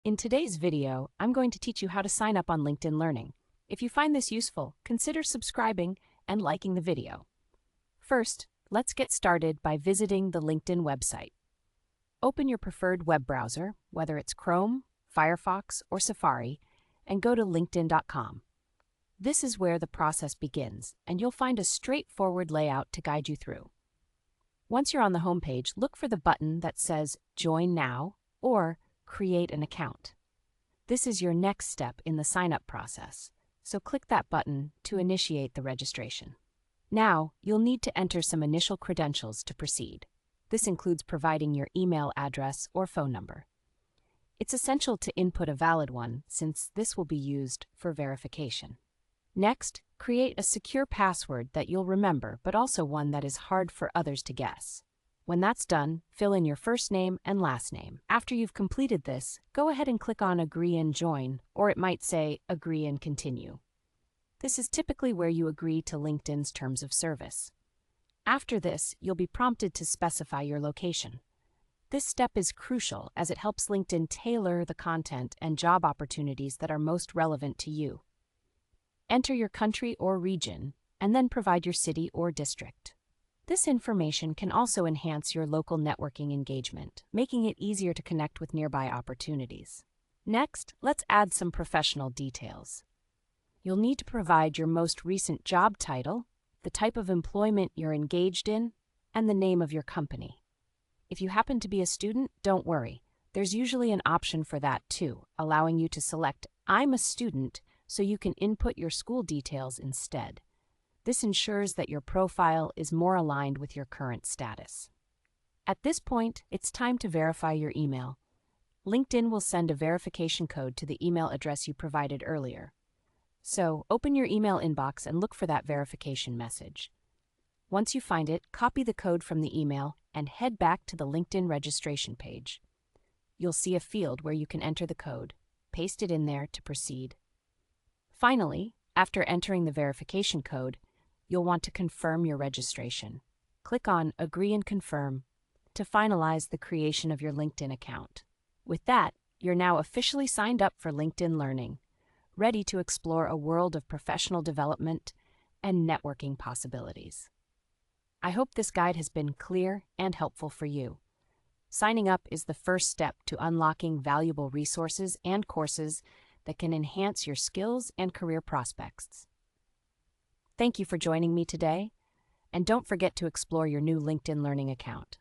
In today's video, I'm going to teach you how to sign up on LinkedIn Learning. If you find this useful, consider subscribing and liking the video. First, let's get started by visiting the LinkedIn website. Open your preferred web browser, whether it's Chrome, Firefox, or Safari, and go to linkedin.com. This is where the process begins, and you'll find a straightforward layout to guide you through. Once you're on the homepage, look for the button that says Join Now or Create an Account. This is your next step in the sign-up process, so click that button to initiate the registration. Now, you'll need to enter some initial credentials to proceed. This includes providing your email address or phone number. It's essential to input a valid one since this will be used for verification. Next, create a secure password that you'll remember, but also one that is hard for others to guess. When that's done, fill in your first name and last name. After you've completed this, go ahead and click on Agree and Join, or it might say Agree and Continue. This is typically where you agree to LinkedIn's terms of service. After this, you'll be prompted to specify your location. This step is crucial as it helps LinkedIn tailor the content and job opportunities that are most relevant to you. Enter your country or region, and then provide your city or district. This information can also enhance your local networking engagement, making it easier to connect with nearby opportunities. Next, let's add some professional details. You'll need to provide your most recent job title, the type of employment you're engaged in, and the name of your company. If you happen to be a student, don't worry. There's usually an option for that too, allowing you to select I'm a student so you can input your school details instead. This ensures that your profile is more aligned with your current status. At this point, it's time to verify your email. LinkedIn will send a verification code to the email address you provided earlier. So, open your email inbox and look for that verification message. Once you find it, copy the code from the email and head back to the LinkedIn registration page. You'll see a field where you can enter the code. Paste it in there to proceed. Finally, after entering the verification code, you'll want to confirm your registration. Click on Agree and Confirm to finalize the creation of your LinkedIn account. With that, you're now officially signed up for LinkedIn Learning, ready to explore a world of professional development and networking possibilities. I hope this guide has been clear and helpful for you. Signing up is the first step to unlocking valuable resources and courses that can enhance your skills and career prospects. Thank you for joining me today, and don't forget to explore your new LinkedIn Learning account.